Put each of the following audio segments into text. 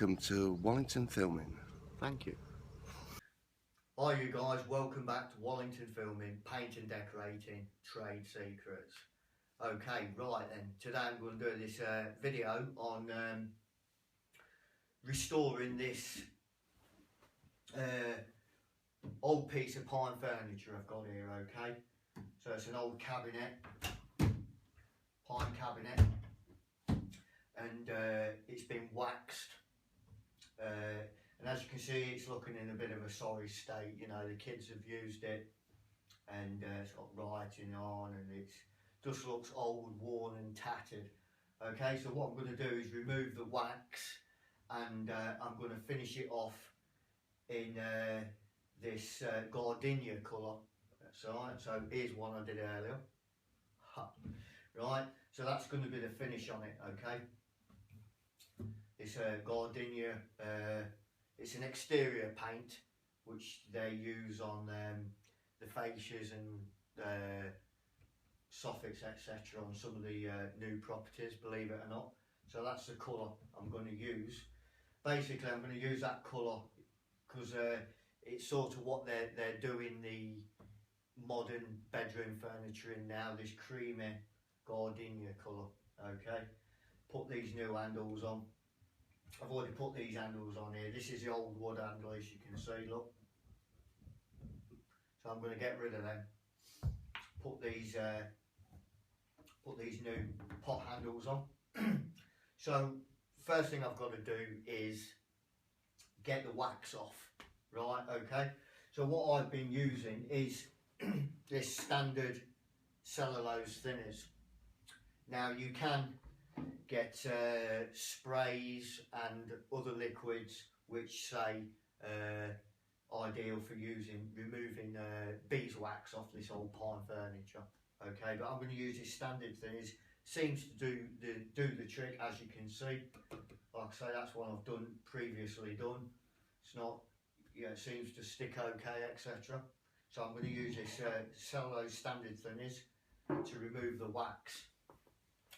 welcome to Wallington Filming. Thank you. Hi you guys, welcome back to Wallington Filming, Paint and Decorating Trade Secrets. Okay, right then, today I'm going to do this video on restoring this old piece of pine furniture I've got here, okay? So it's an old cabinet, pine cabinet, and it's been waxed. And as you can see, it's looking in a bit of a sorry state. You know, the kids have used it and it's got writing on and it just looks old, worn and tattered. Okay, so what I'm going to do is remove the wax and I'm going to finish it off in this gardenia colour. That's alright, so here's one I did earlier. Right, so that's going to be the finish on it, okay? It's a gardenia, it's an exterior paint which they use on the fascias and soffits, etc. on some of the new properties, believe it or not. So that's the colour I'm going to use. Basically I'm going to use that colour because it's sort of what they're doing the modern bedroom furniture in now, this creamy gardenia colour, okay? Put these new handles on. I've already put these handles on here. This is the old wood handle, as you can see, look. So I'm going to get rid of them. Put these new pot handles on. So first thing I've got to do is get the wax off, right? Okay. So what I've been using is this standard cellulose thinners. Now you can get sprays and other liquids which say ideal for removing beeswax off this old pine furniture, okay, but I'm going to use this standard thinners. Seems to do the trick, as you can see. Like I say, that's what I've previously done. It's not, yeah, it seems to stick okay, etc. So I'm going to use this cellulose standard thinners to remove the wax.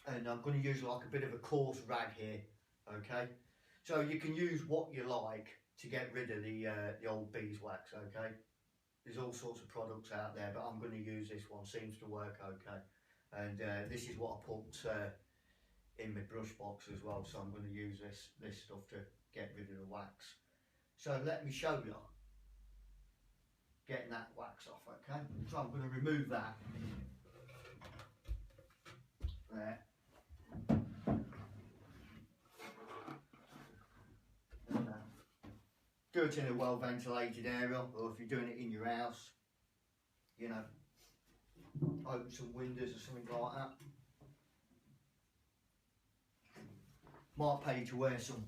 And I'm going to use like a bit of a coarse rag here, okay? So you can use what you like to get rid of the old beeswax, okay? There's all sorts of products out there, but I'm going to use this one. Seems to work okay. And this is what I put in my brush box as well. So I'm going to use this stuff to get rid of the wax. So let me show you getting that wax off, okay? So I'm going to remove that. There. Do it in a well ventilated area, or if you're doing it in your house, you know, open some windows or something like that. Might pay to wear some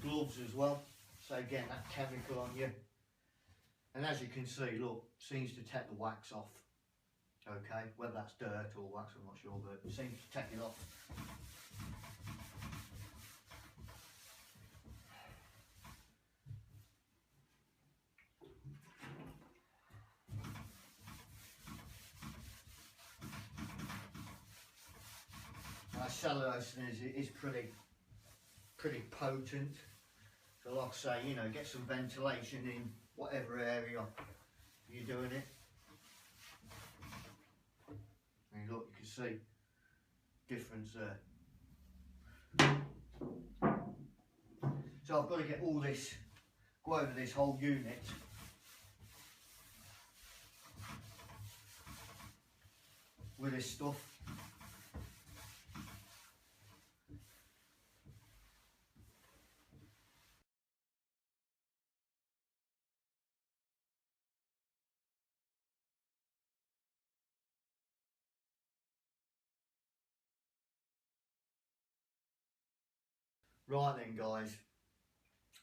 gloves as well, so again that chemical on you. And as you can see, look, seems to take the wax off, okay, whether that's dirt or wax I'm not sure, but it seems to take it off. Cellulose is pretty potent, so like I say, you know, get some ventilation in whatever area you're doing it. And look, you can see difference there. So I've got to get all this, go over this whole unit. With this stuff. Right then guys,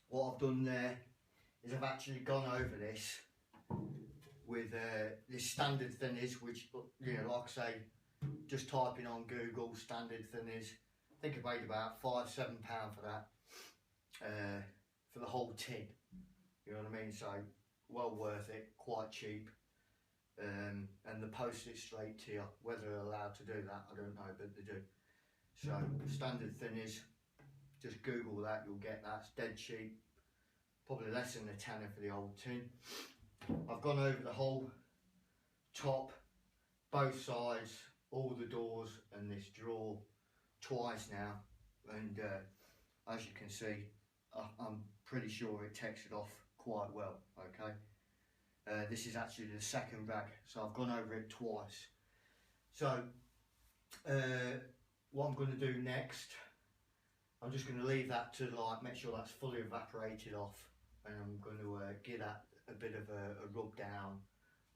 what I've done there is I've actually gone over this with this standard thinners, which, you know, like I say, just typing on Google standard thinners, I think I paid about £5–7 for that, for the whole tin, you know what I mean, so well worth it, quite cheap, and they post it straight to you. Whether they're allowed to do that, I don't know, but they do. So standard thinners, just Google that, you'll get that. It's dead cheap, probably less than a tenner for the old tin. I've gone over the whole top, both sides, all the doors and this drawer twice now, and as you can see, I'm pretty sure it textured off quite well. Okay, this is actually the second rag, so I've gone over it twice. So what I'm going to do next, I'm just going to leave that to like make sure that's fully evaporated off, and I'm going to give that a bit of a rub down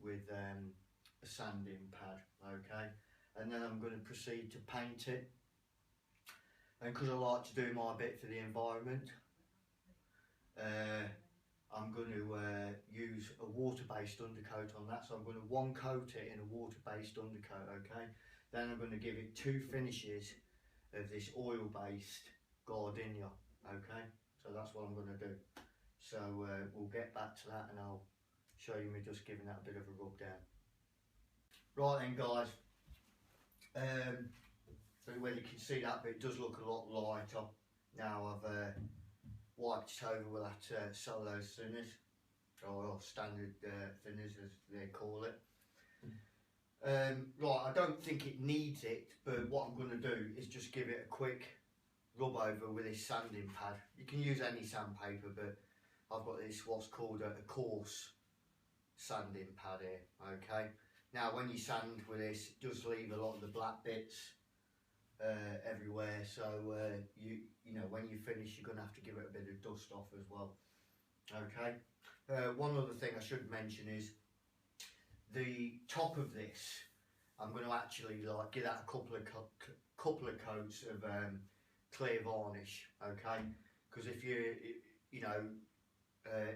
with a sanding pad. Okay, and then I'm going to proceed to paint it, and because I like to do my bit for the environment, I'm going to use a water-based undercoat on that. So I'm going to one coat it in a water-based undercoat. Okay, then I'm going to give it 2 finishes of this oil-based gardenia. Okay, so that's what I'm going to do. So we'll get back to that, and I'll show you me just giving that a bit of a rub down. Right then, guys, whether you can see that, but it does look a lot lighter now. I've wiped it over with that cellulose thinners, or standard thinners as they call it. Right, I don't think it needs it, but what I'm going to do is just give it a quick rub over with this sanding pad. You can use any sandpaper, but I've got this what's called a coarse sanding pad here. Okay, now when you sand with this, it does leave a lot of the black bits everywhere, so you know, when you finish, you're going to have to give it a bit of dust off as well. Okay, one other thing I should mention is the top of this, I'm going to actually like give that a couple of coats of clear varnish. Okay, because if you know,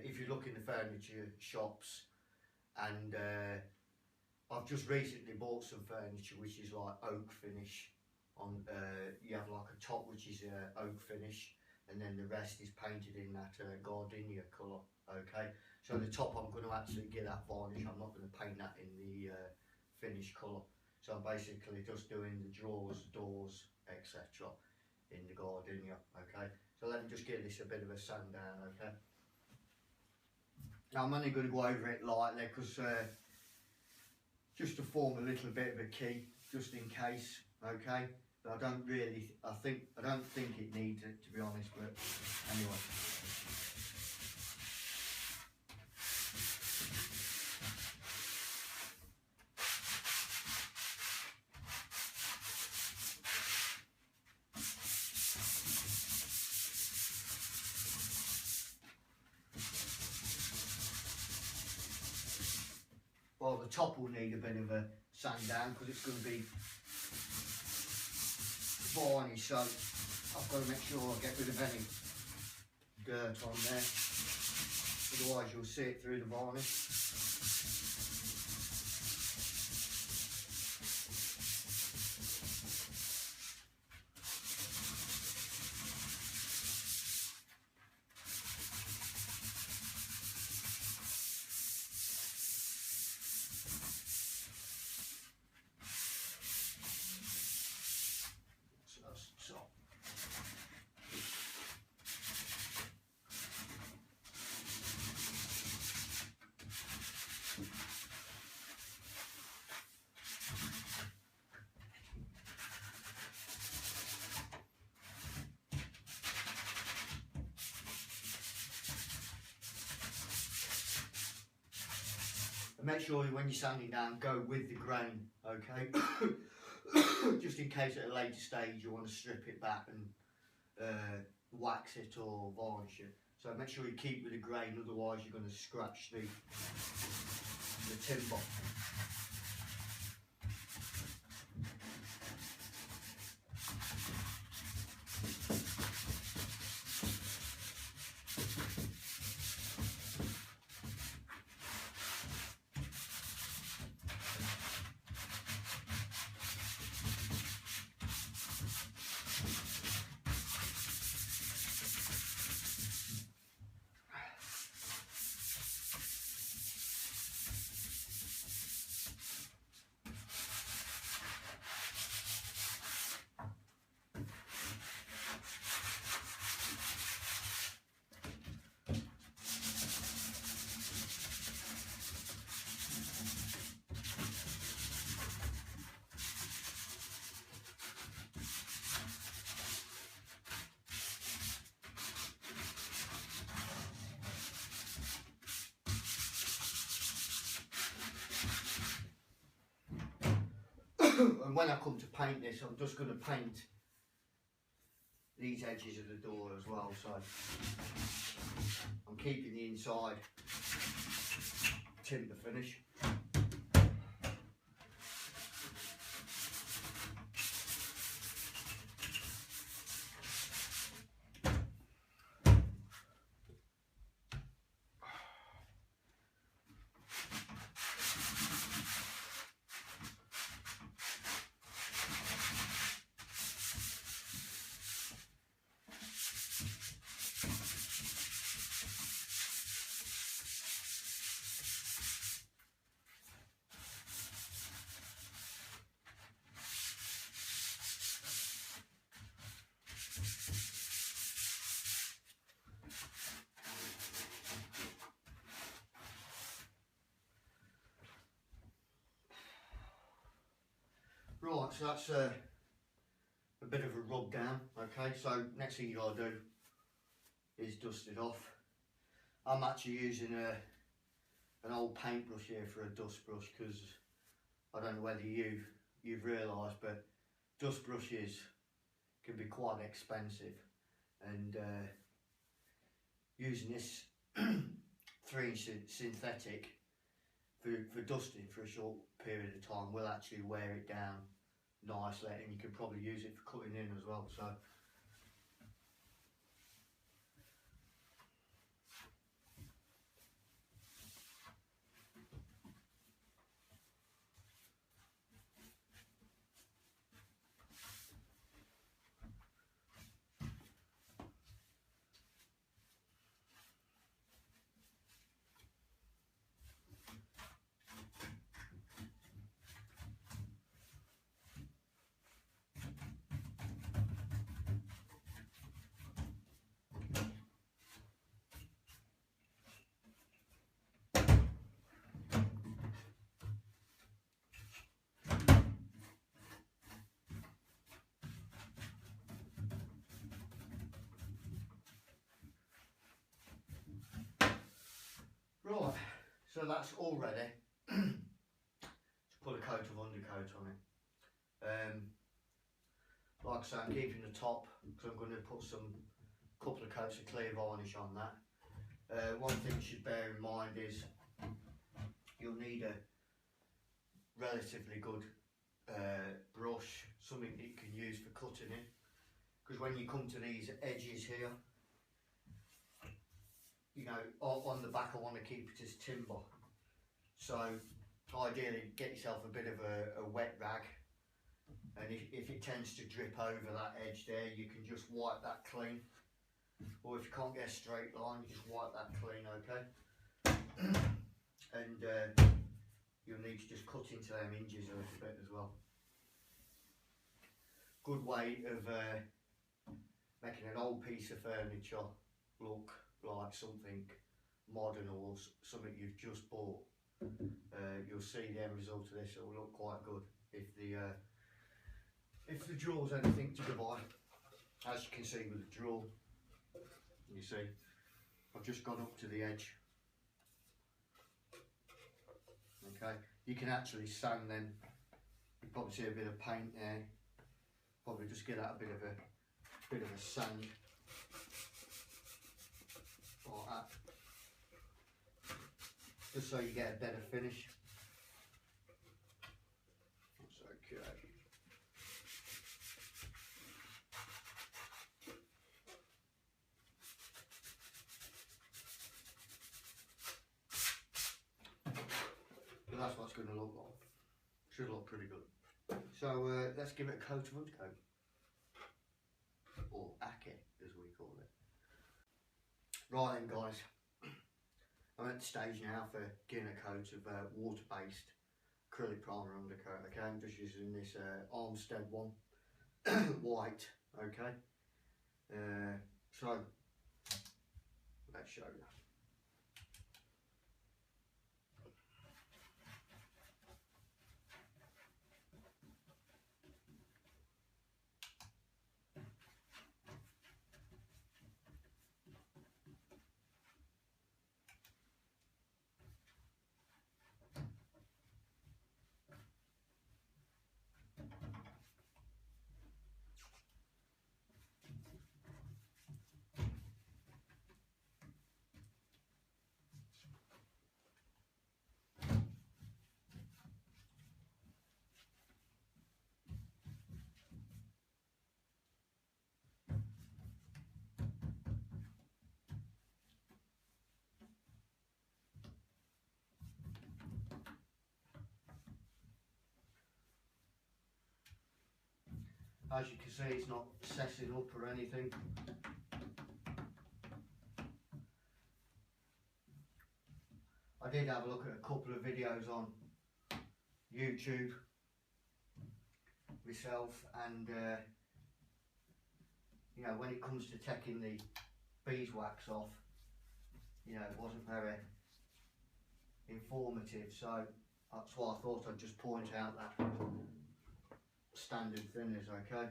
if you look in the furniture shops, and I've just recently bought some furniture which is like oak finish. On you have like a top which is oak finish, and then the rest is painted in that gardenia colour. Okay, so the top I'm going to actually give that varnish. I'm not going to paint that in the finish colour. So I'm basically just doing the drawers, doors, etc. in the gardenia. Okay, so let me just give this a bit of a sand down. Okay, now I'm only going to go over it lightly because just to form a little bit of a key, just in case. Okay, but I don't think it needs it, to be honest, but anyway. Well, the top will need a bit of a sand down because it's going to be varnish, so I've got to make sure I get rid of any dirt on there, otherwise you'll see it through the varnish. So make sure when you're sanding down, go with the grain, okay? Just in case at a later stage you want to strip it back and wax it or varnish it. So make sure you keep with the grain, otherwise you're going to scratch the timber. And when I come to paint this, I'm just going to paint these edges of the door as well, so I'm keeping the inside timber finish. Right, so that's a bit of a rub down. Okay, so next thing you got to do is dust it off. I'm actually using an old paintbrush here for a dust brush, because I don't know whether you've realised, but dust brushes can be quite expensive, and using this 3-inch synthetic for dusting for a short period of time will actually wear it down nicely, and you can probably use it for cutting in as well. So right, so that's all ready to put a coat of undercoat on it. Like I say, I'm keeping the top because I'm going to put couple of coats of clear varnish on that. One thing you should bear in mind is you'll need a relatively good brush, something that you can use for cutting in, because when you come to these edges here, you know, on the back I want to keep it as timber, so ideally get yourself a bit of a wet rag, and if it tends to drip over that edge there, you can just wipe that clean, or if you can't get a straight line, you just wipe that clean, okay? And you'll need to just cut into them hinges a little bit as well. Good way of making an old piece of furniture look like something modern, or something you've just bought. You'll see the end result of this. It will look quite good if the draw's anything to go by. As you can see with the draw, you see I've just gone up to the edge. Okay, you can actually sand them. You probably see a bit of paint there. Probably just get out a bit of a sand like that, just so you get a better finish. That's okay. But that's what it's going to look like. Should look pretty good. So let's give it a coat of undercoat, or acke as we call it. Right then guys, I'm at the stage now for getting a coat of water-based acrylic primer undercoat. Okay, I'm just using this Armstead one, white. Okay, so let's show you. As you can see, it's not sessing up or anything. I did have a look at a couple of videos on YouTube myself, and you know, when it comes to taking the beeswax off, you know, it wasn't very informative, so that's why I thought I'd just point out that standard thinners, okay?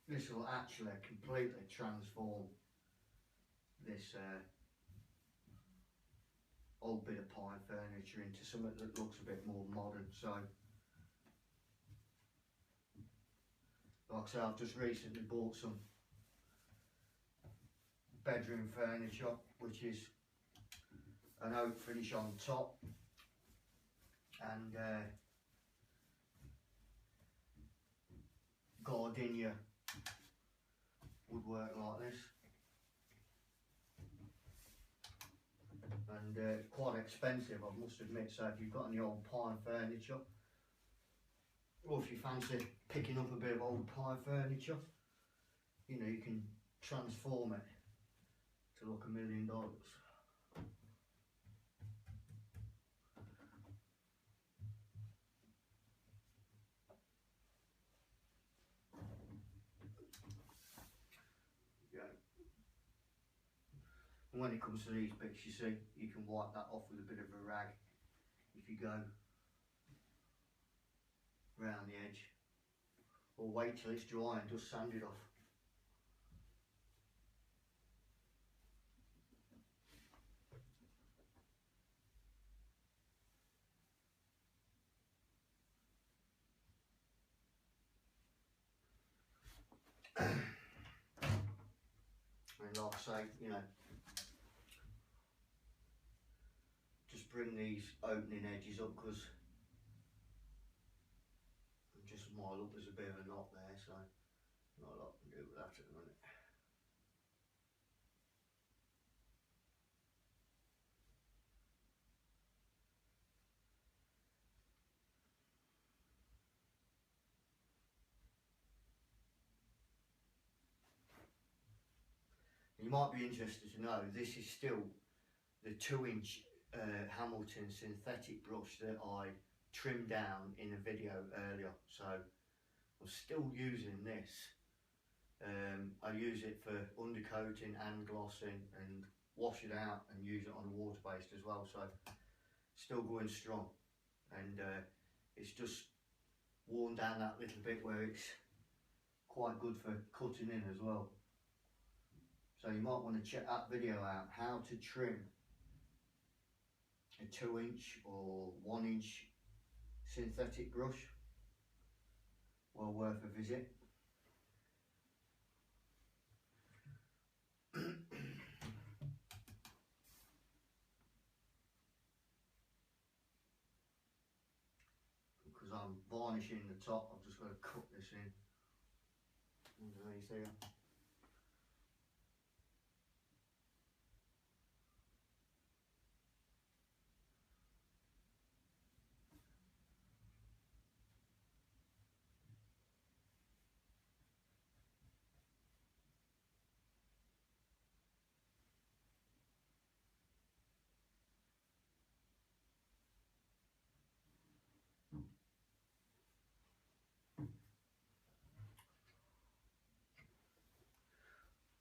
This will actually completely transform this old bit of pine furniture into something that looks a bit more modern. So, like I say, I've just recently bought some bedroom furniture, which is an oak finish on top, and gardenia would work like this, and quite expensive, I must admit. So if you've got any old pine furniture, or if you fancy picking up a bit of old pine furniture, you know, you can transform it to look $1 million. And when it comes to these bits, you see, you can wipe that off with a bit of a rag if you go round the edge, or wait till it's dry and just sand it off. And like I say, you know, just bring these opening edges up, because just mile up, there's a bit of a knot there, so not a lot to do with that at the minute. You might be interested to know, this is still the 2-inch Hamilton synthetic brush that I trimmed down in a video earlier, so I'm still using this. I use it for undercoating and glossing, and wash it out and use it on a water based as well, so still going strong. And it's just worn down that little bit where it's quite good for cutting in as well. So you might want to check that video out, how to trim a 2-inch or 1-inch synthetic brush. Well worth a visit. Because I'm varnishing the top, I've just got to cut this in underneath here.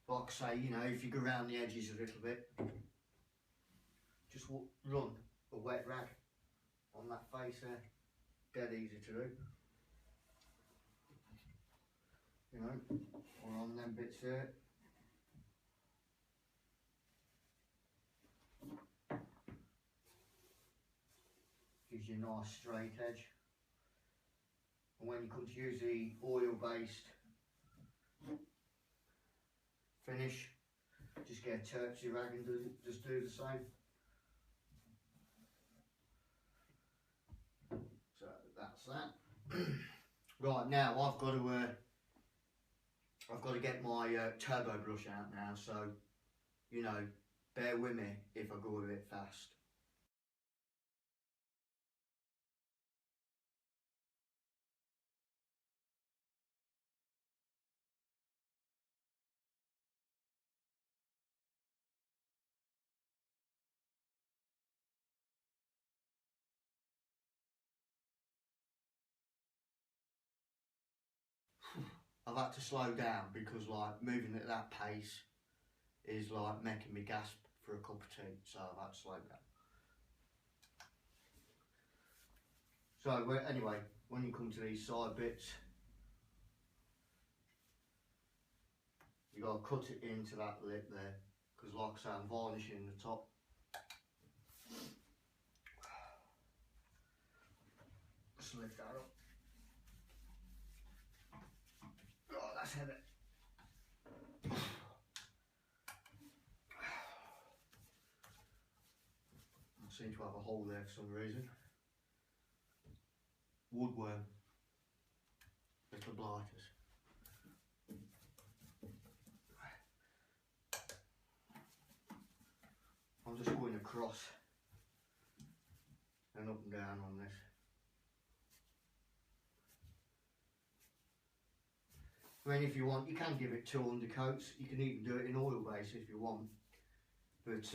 Like I say, you know, if you go around the edges a little bit, just run a wet rag on that face there. Dead easy to do. You know, or on them bits there. Gives you a nice straight edge. And when you come to use the oil-based finish, just get a Terpsy rag and just do the same. So that's that. Right, now I've got to get my turbo brush out now, so you know, bear with me if I go a bit fast. I've had to slow down because like moving at that pace is like making me gasp for a cup of tea, so I've had to slow down. So anyway, when you come to these side bits, you got to cut it into that lip there, because like I say, I'm varnishing the top. Just lift that up. Oh, that's heavy. I seem to have a hole there for some reason. Woodworm. Little blighters. I'm just going across and up and down on this. I mean, if you want, you can give it 2 undercoats. You can even do it in oil base if you want. But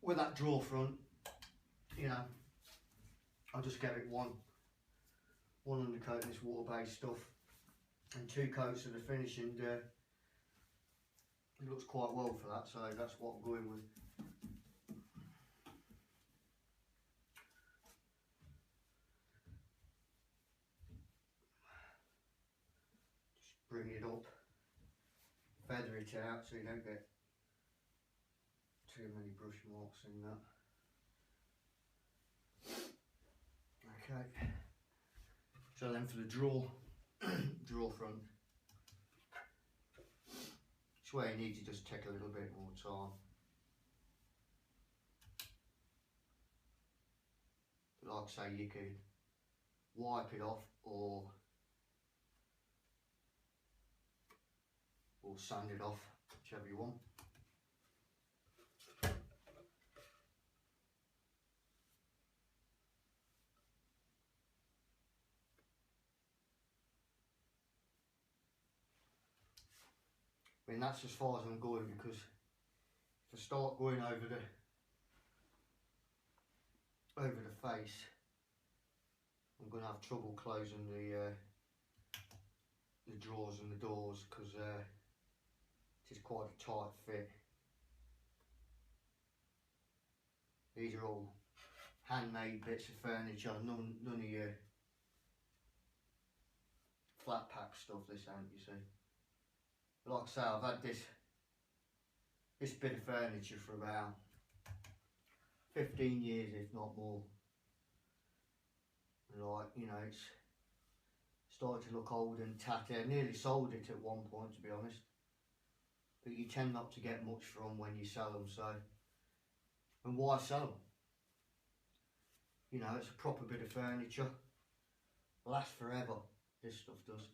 with that draw front, you know, I'll just give it one undercoat of this water-based stuff and 2 coats of the finish, and it looks quite well for that. So that's what I'm going with. Bring it up, feather it out so you don't get too many brush marks in that. Okay, so then for the draw front, it's where you need to just take a little bit more time. But like I say, you could wipe it off or sand it off, whichever you want. I mean, that's as far as I'm going, because if I start going over the face, I'm going to have trouble closing the drawers and the doors, because it is quite a tight fit. These are all handmade bits of furniture, none of your flat pack stuff, this ain't, you see. But like I say, I've had this bit of furniture for about 15 years, if not more. Like, you know, it's started to look old and tatty. I nearly sold it at one point, to be honest. But you tend not to get much from when you sell them, so. And why sell them? You know, it's a proper bit of furniture. Lasts forever, this stuff does.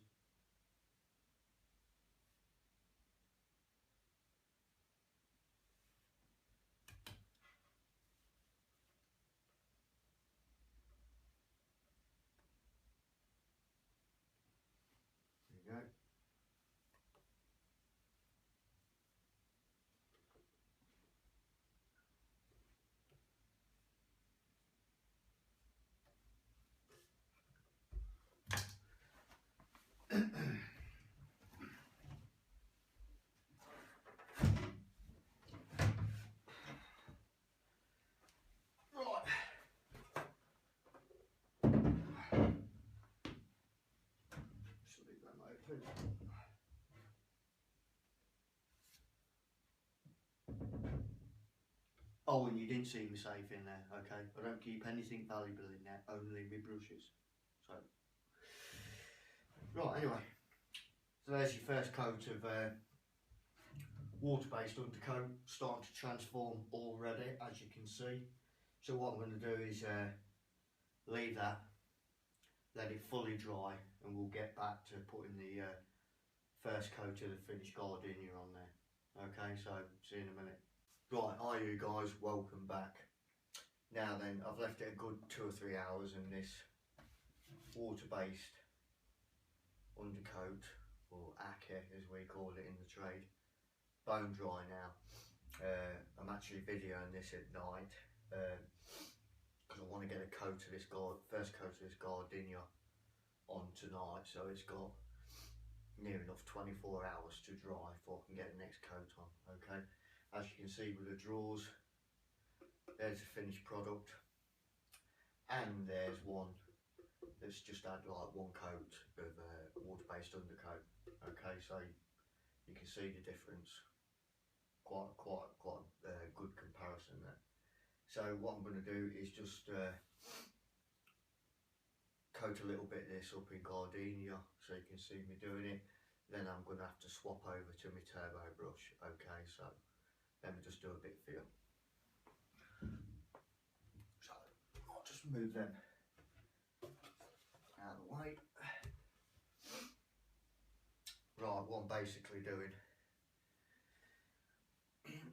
There you go. Oh, and you didn't see my safe in there, okay? I don't keep anything valuable in there, only my brushes. So, right, anyway. So there's your first coat of water-based undercoat, starting to transform already, as you can see. So what I'm going to do is leave that, let it fully dry, and we'll get back to putting the first coat of the finished gardenia on there. Okay, so see you in a minute. Right, hi you guys, welcome back. Now then, I've left it a good 2 or 3 hours in this water-based undercoat, or acca as we call it in the trade, bone dry now. I'm actually videoing this at night because I want to get a coat of this first coat of this gardenia on tonight, so it's got near enough 24 hours to dry before I can get the next coat on. Okay, as you can see with the drawers, there's the finished product, and there's one that's just had like 1 coat of water-based undercoat. Okay, so you can see the difference. Quite good comparison there. So what I'm going to do is just coat a little bit of this up in gardenia so you can see me doing it. Then I'm going to have to swap over to my turbo brush. Okay, so let me just do a bit for you. So I'll just move them out of the way. Right, what I'm basically doing,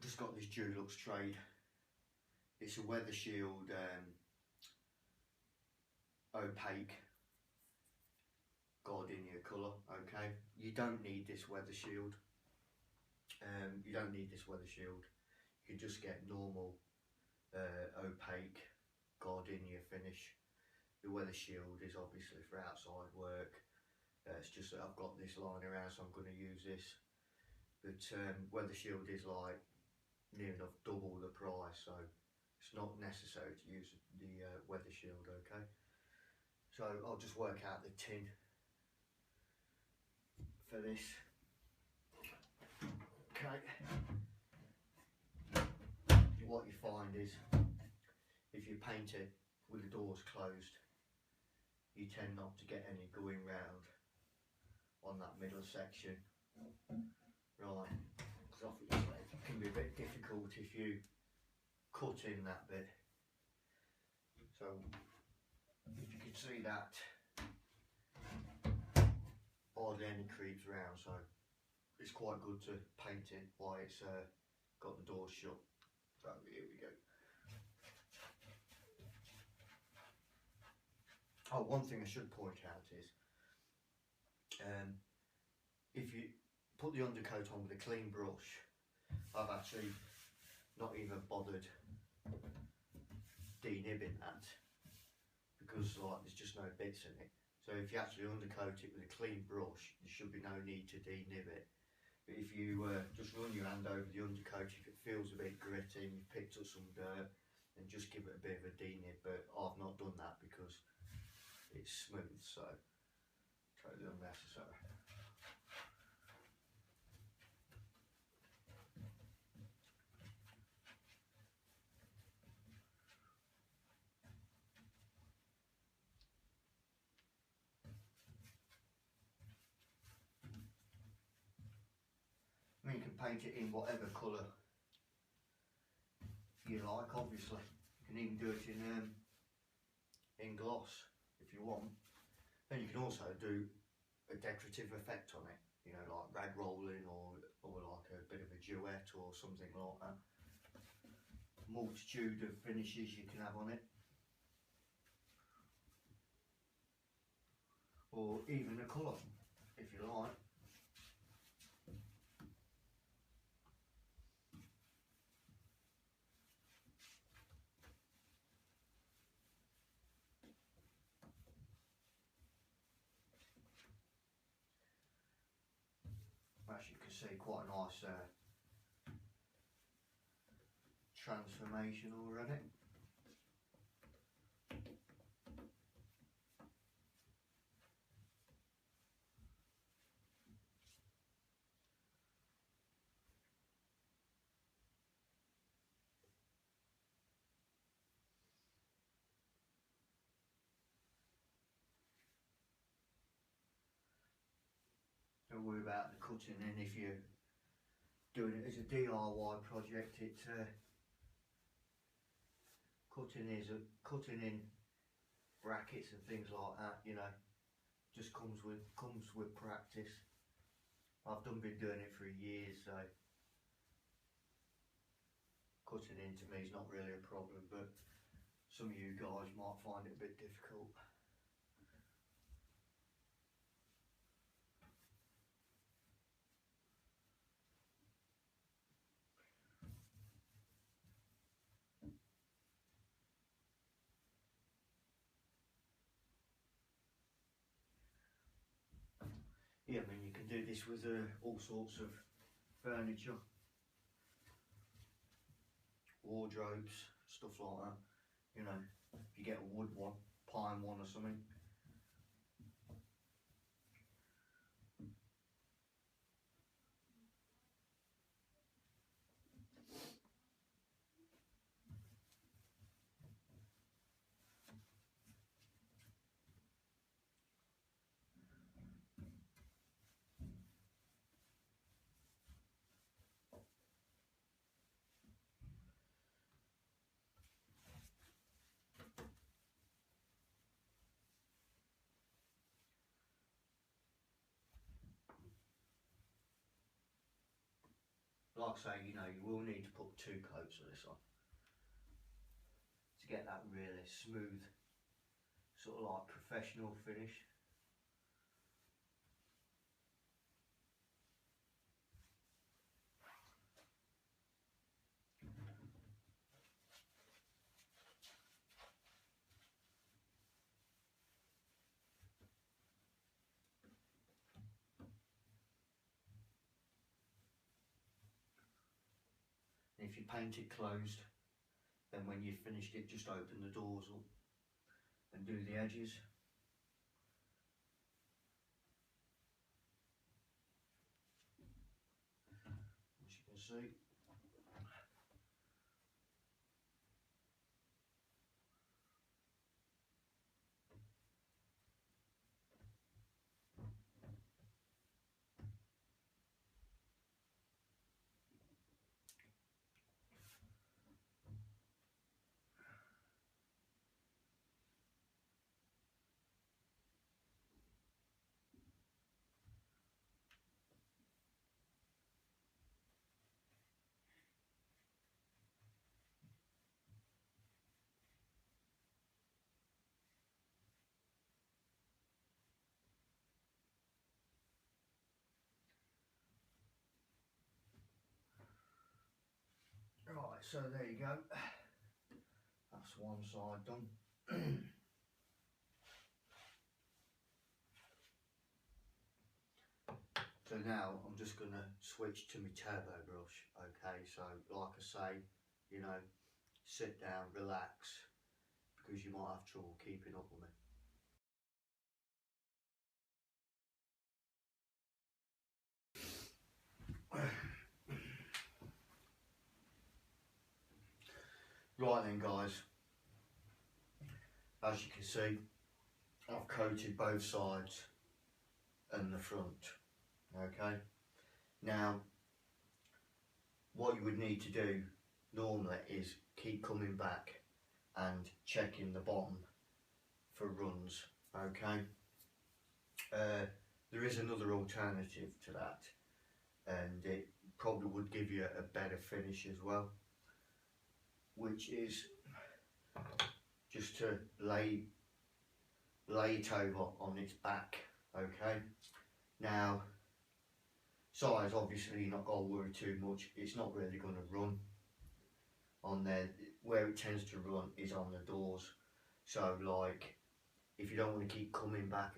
just got this Dulux trade. It's a Weather Shield opaque gardenia colour. Okay, you don't need this Weather Shield. You don't need this Weather Shield. You can just get normal opaque gardenia finish. The Weather Shield is obviously for outside work. It's just that I've got this lying around, so I'm going to use this. But Weather Shield is like near enough double the price, so it's not necessary to use the Weather Shield. Okay, so I'll just work out the tin for this. Okay, what you find is if you paint it with the doors closed, you tend not to get any going round on that middle section. Right, because obviously it can be a bit difficult if you cut in that bit. So if you can see that, hardly any creeps round, so it's quite good to paint it while it's got the doors shut. So here we go. Oh, one thing I should point out is if you put the undercoat on with a clean brush, I've actually not even bothered denibbing that because like there's just no bits in it. So if you actually undercoat it with a clean brush, there should be no need to denib it. But if you just run your hand over the undercoat, if it feels a bit gritty and you've picked up some dirt, then just give it a bit of a denib. But I've not done that because it's smooth, so totally unnecessary. I mean, you can paint it in whatever colour you like, obviously. You can even do it in gloss if you want. Then you can also do a decorative effect on it, you know, like rag rolling or like a bit of a duet or something like that. Multitude of finishes you can have on it. Or even a colour, if you like. As you can see, quite a nice transformation already. worry about the cutting in if you're doing it as a DIY project. Cutting in brackets and things like that, you know, just comes with practice. I've been doing it for years, so cutting in to me is not really a problem, but some of you guys might find it a bit difficult. Yeah, I mean, you can do this with all sorts of furniture, wardrobes, stuff like that. You know, if you get a wood one, pine one or something. Like I say, you know, you will need to put 2 coats of this on to get that really smooth, sort of like professional finish. And if you paint it closed, then when you've finished it, just open the doors up and do the edges. As you can see. Right, so there you go. That's one side done. So now I'm just going to switch to my turbo brush. Okay, so like I say, you know, sit down, relax, because you might have trouble keeping up with me. Right then guys, as you can see, I've coated both sides and the front. Okay, now what you would need to do normally is keep coming back and checking the bottom for runs. Okay, there is another alternative to that, and it probably would give you a better finish as well, which is just to lay it over on its back. Okay, now size, obviously you're not going to worry too much, it's not really going to run on there. Where it tends to run is on the doors, so like if you don't want to keep coming back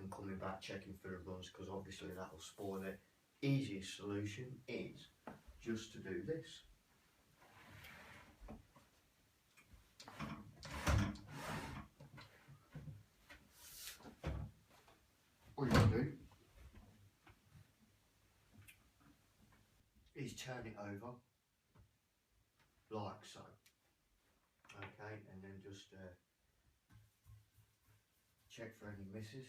checking for the runs, because obviously that will spoil it, easiest solution is just to do this. All you do is turn it over like so. Okay, and then just check for any misses,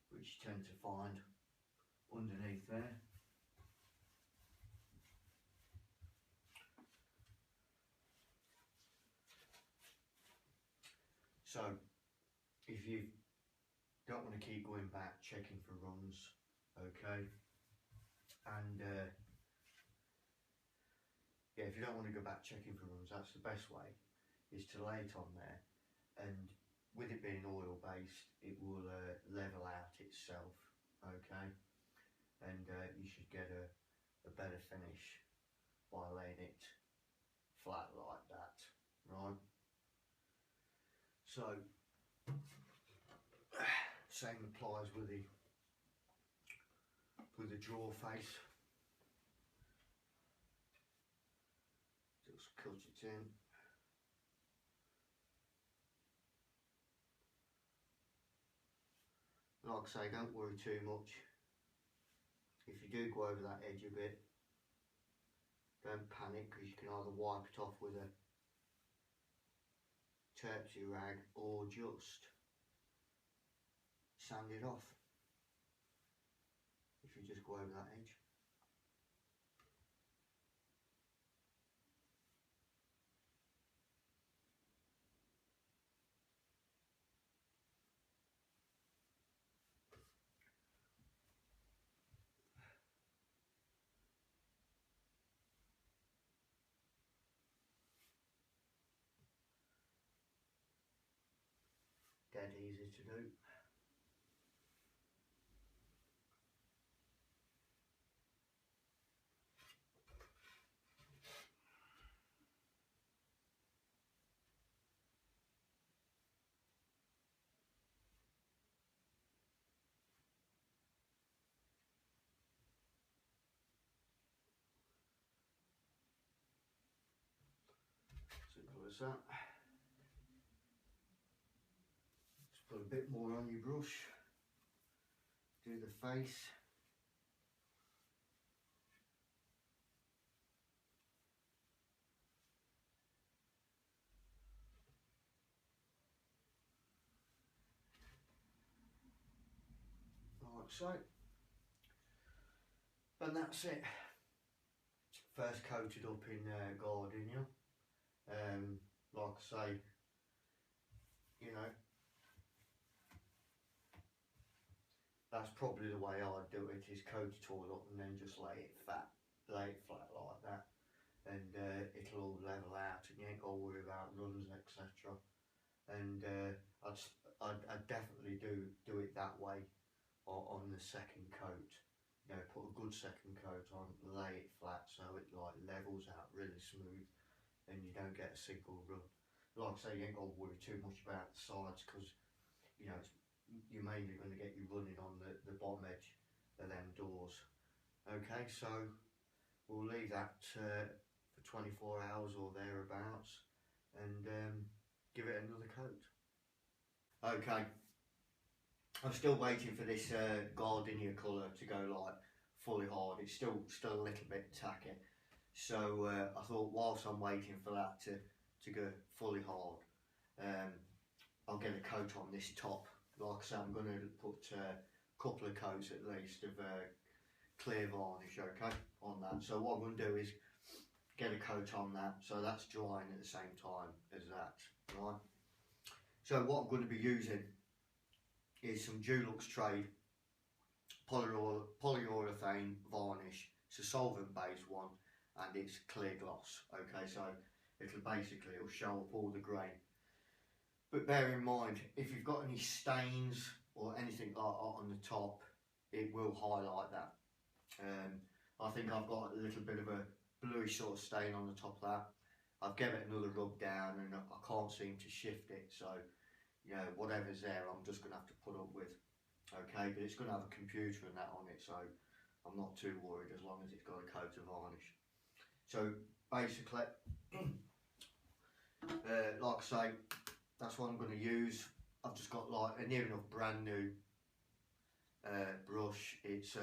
which which you tend to find underneath there. So if you don't want to keep going back checking for runs, okay, and yeah, if you don't want to go back checking for runs, that's the best way, is to lay it on there, and with it being oil based, it will level out itself, okay, and you should get a better finish by laying it flat like that, right? So same applies with the drawer face. Just cut it in. Like I say, don't worry too much. If you do go over that edge a bit, don't panic, because you can either wipe it off with a Terpsy rag or just sand it off if you just go over that edge. Dead easy to do. Simple as that. Just put a bit more on your brush. Do the face. Like so. And that's it. First coated up in gardenia. Like I say, you know, that's probably the way I'd do it, is coat it all up and then just lay it flat like that, and it'll all level out and you ain't got to worry about runs, etc. And I'd definitely do it that way on the second coat. You know, put a good second coat on, lay it flat so it like levels out really smooth and you don't get a single run. Like I say, you ain't got to worry too much about the sides, because you know you're mainly going to get you running on the bottom edge of them doors. Okay, so we'll leave that for 24 hours or thereabouts and give it another coat. Okay, I'm still waiting for this gardenia colour to go like fully hard. It's still a little bit tacky, so I thought whilst I'm waiting for that to go fully hard, I'll get a coat on this top. Like I say, I'm going to put a couple of coats at least of clear varnish, okay, on that. So what I'm going to do is get a coat on that, so that's drying at the same time as that, right? So what I'm going to be using is some Dulux Trade polyurethane varnish. It's a solvent based one and it's clear gloss, okay, so it'll show up all the grain. But bear in mind, if you've got any stains or anything like that on the top, it will highlight that. I think I've got a little bit of a bluish sort of stain on the top of that. I've given it another rub down and I can't seem to shift it, so you know, whatever's there I'm just going to have to put up with. Okay, but it's going to have a computer and that on it, so I'm not too worried as long as it's got a coat of varnish. So basically, like I say, that's what I'm going to use. I've just got like a near enough brand new brush. It's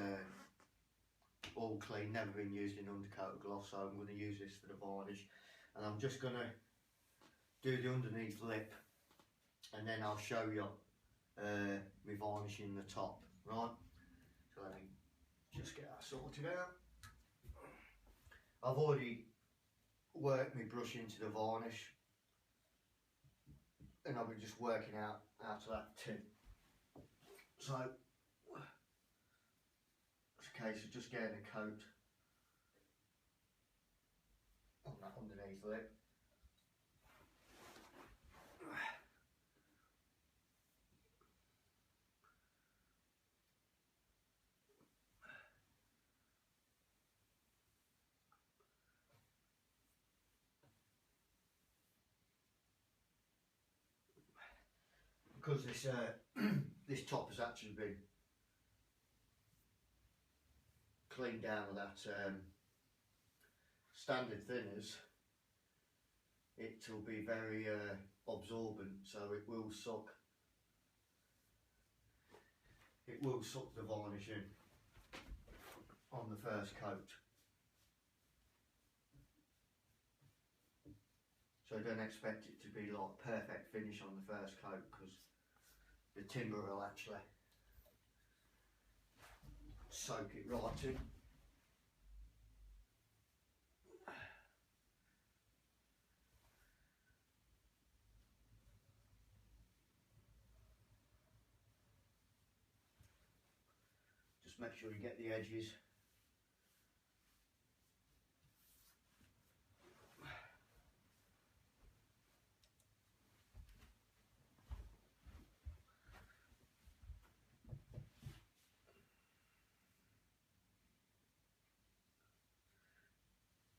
all clean, never been used in undercoat gloss, so I'm going to use this for the varnish. And I'm just going to do the underneath lip, and then I'll show you me varnishing the top. right? So let me just get that sorted out. I've already worked my brush into the varnish, and I'll be just working out of that tin. So it's a case of just getting a coat on that underneath lip. Because this this top has actually been cleaned down with that standard thinners, it will be very absorbent, so it will suck the varnishing on the first coat. So don't expect it to be like perfect finish on the first coat, because the timber will actually soak it right in. Just make sure you get the edges.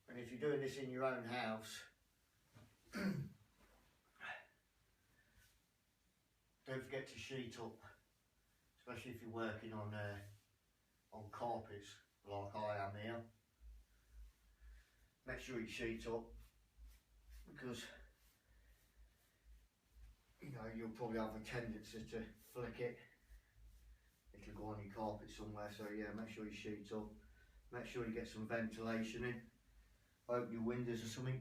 And if you're doing this in your own house, don't forget to sheet up, especially if you're working on carpets like I am here. Make sure you sheet up, because you know you'll probably have a tendency to flick it. It'll go on your carpet somewhere, so yeah, make sure you sheet up. Make sure you get some ventilation in. Open your windows or something.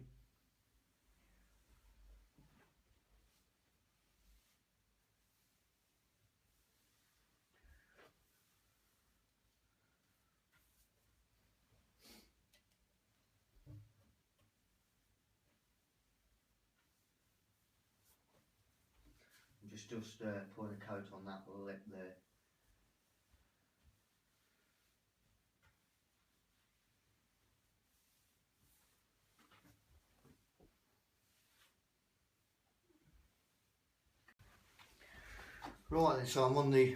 Just putting a coat on that lip there. Right then, so I'm on the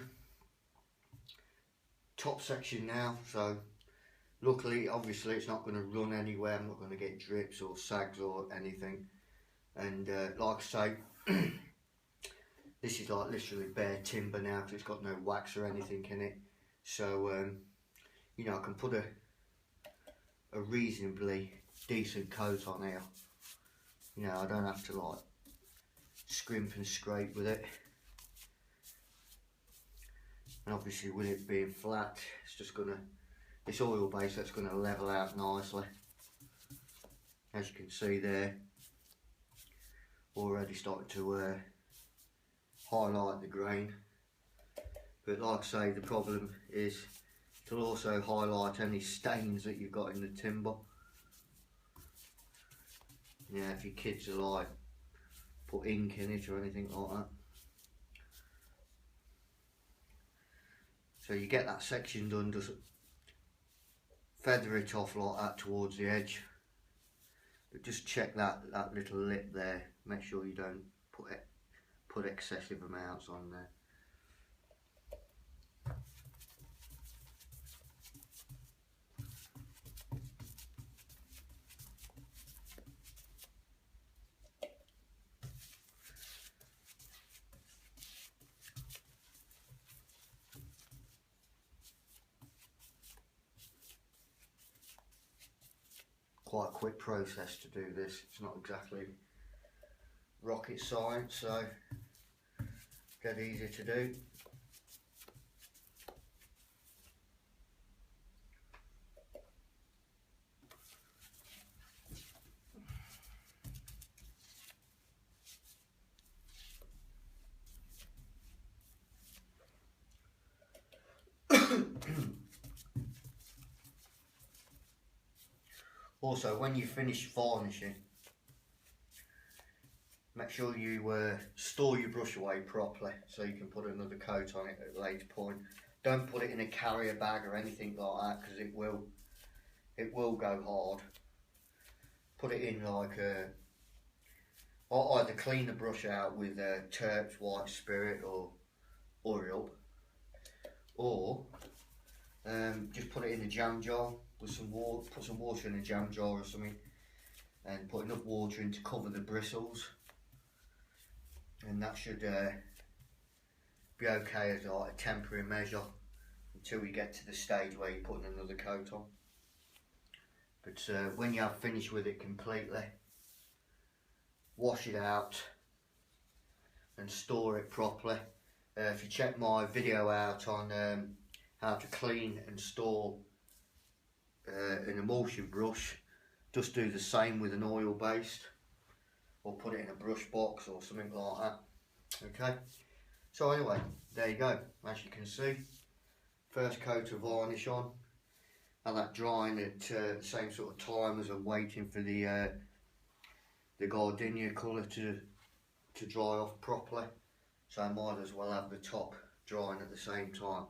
top section now, so luckily obviously it's not going to run anywhere. I'm not going to get drips or sags or anything, and like I say, this is like literally bare timber now, because it's got no wax or anything in it, so you know, I can put a reasonably decent coat on here. You know, I don't have to like scrimp and scrape with it. And obviously with it being flat, it's just gonna, this oil base, that's gonna level out nicely. As you can see there, already starting to highlight the grain. But like I say, the problem is it'll also highlight any stains that you've got in the timber. Yeah, if your kids are like put ink in it or anything like that. So you get that section done, just feather it off like that towards the edge. But just check that little lip there. Make sure you don't put excessive amounts on there. Quite a quick process to do this. It's not exactly rocket science, so dead easy to do. Also, when you finish varnishing, make sure you store your brush away properly so you can put another coat on it at a later point. Don't put it in a carrier bag or anything like that, because it will go hard. Put it in like a, or either clean the brush out with Turp's white spirit or oil, or just put it in a jam jar with some water. Put some water in a jam jar or something, and put enough water in to cover the bristles, and that should be okay as like a temporary measure until we get to the stage where you're putting another coat on. But when you have finished with it completely, wash it out and store it properly. If you check my video out on how to clean and store an emulsion brush, just do the same with an oil based, or put it in a brush box or something like that. Okay, so anyway, there you go. As you can see, first coat of varnish on, and that drying at the same sort of time as I'm waiting for the gardenia colour to dry off properly. So I might as well have the top drying at the same time.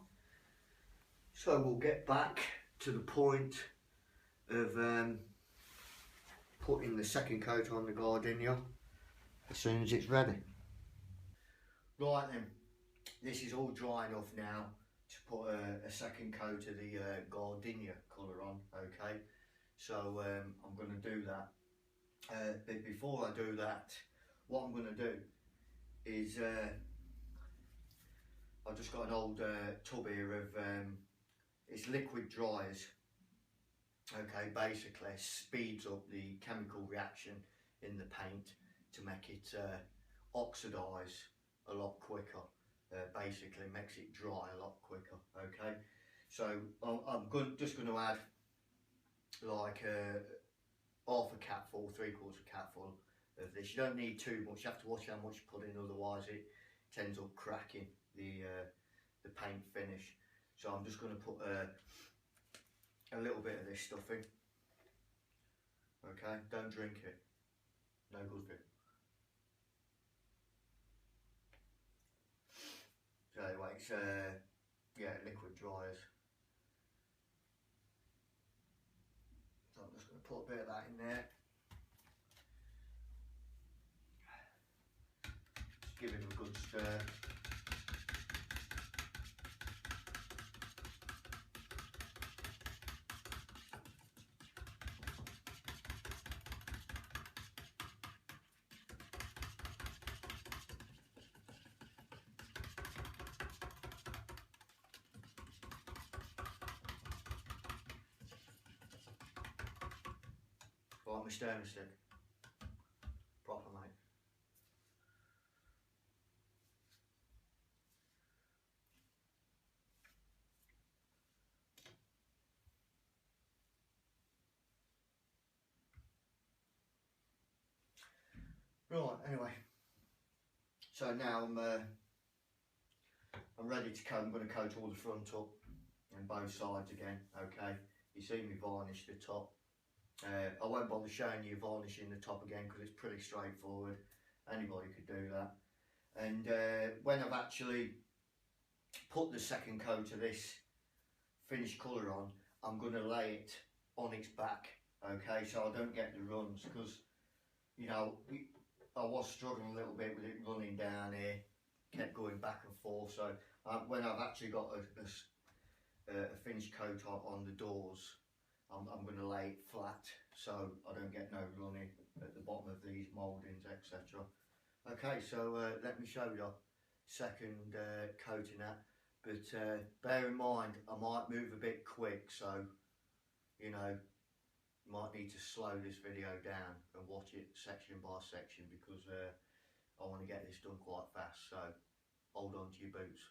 So we'll get back to the point of putting the second coat on the gardenia as soon as it's ready. Right then, this is all dry enough now to put a second coat of the gardenia colour on. Okay, so I'm going to do that. But before I do that, what I'm going to do is I've just got an old tub here of it's liquid dryers. Okay, basically speeds up the chemical reaction in the paint to make it oxidise a lot quicker. Basically makes it dry a lot quicker. Okay, so I'm just going to add like half a capful, 3/4 capful of this. You don't need too much. You have to watch how much you put in, otherwise it ends up cracking the paint finish. So I'm just going to put a little bit of this stuff in. Okay, don't drink it. No good for it. So anyway, it's yeah, liquid dryers. So I'm just going to put a bit of that in there. Just give it a good stir. Right, my stirring stick. Proper, mate. Right, anyway. So now I'm ready to coat. I'm going to coat all the front up and both sides again. Okay, you see me varnish the top. I won't bother showing you varnishing the top again because it's pretty straightforward. Anybody could do that. And when I've actually put the second coat of this finished colour on, I'm going to lay it on its back. Okay, so I don't get the runs, because you know I was struggling a little bit with it running down here, kept going back and forth. So when I've actually got a finished coat on the doors, I'm going to lay it flat so I don't get no running at the bottom of these mouldings, etc. Okay, so let me show you second coating that, but bear in mind I might move a bit quick, so you know you might need to slow this video down and watch it section by section, because I want to get this done quite fast, so hold on to your boots.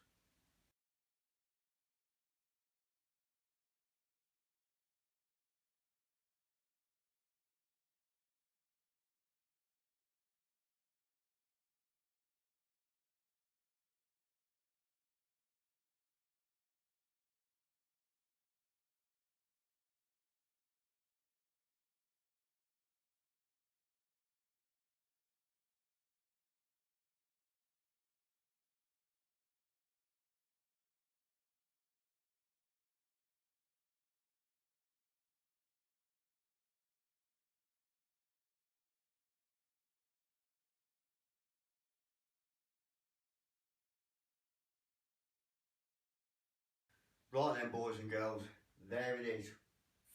Right then, boys and girls, there it is,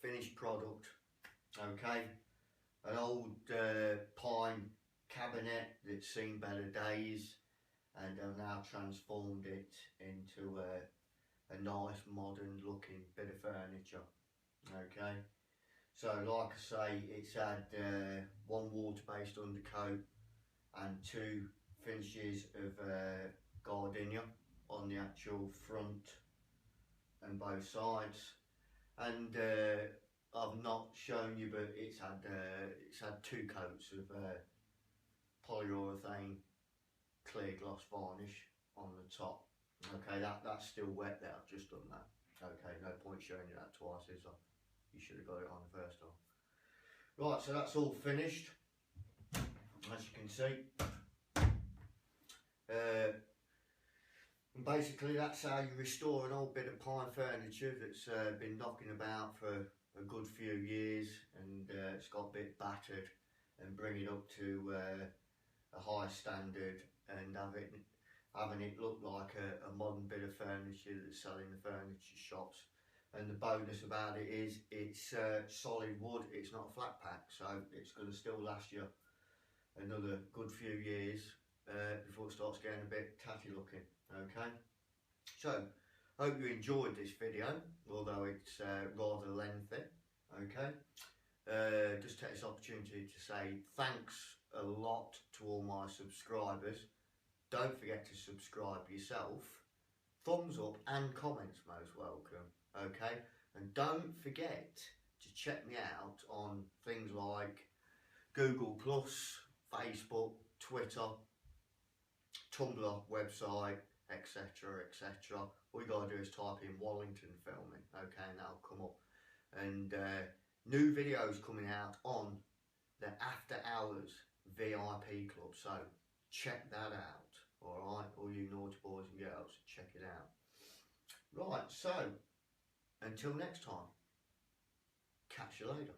finished product. Okay, an old pine cabinet that's seen better days, and I've now transformed it into a nice modern looking bit of furniture. Okay, so like I say, it's had one water-based undercoat and 2 finishes of gardenia on the actual front and both sides, and I've not shown you, but it's had 2 coats of polyurethane clear gloss varnish on the top. Okay, that's still wet there, I've just done that. Okay, no point showing you that twice, is there? You should have got it on the first time. Right, so that's all finished, as you can see. And basically that's how you restore an old bit of pine furniture that's been knocking about for a good few years, and it's got a bit battered, and bring it up to a high standard, and having it look like a modern bit of furniture that's selling the furniture shops. And the bonus about it is it's solid wood, it's not a flat pack, so it's going to still last you another good few years before it starts getting a bit tatty looking. Okay, so hope you enjoyed this video, although it's rather lengthy. Okay, just take this opportunity to say thanks a lot to all my subscribers. Don't forget to subscribe yourself. Thumbs up and comments most welcome. Okay, and don't forget to check me out on things like Google Plus, Facebook, Twitter, Tumblr, website, etc, etc. All you gotta do is type in Wallington Filming, okay, and that'll come up. And new videos coming out on the After Hours VIP club, so check that out. Alright, all you naughty boys and girls, check it out. Right, so until next time, catch you later.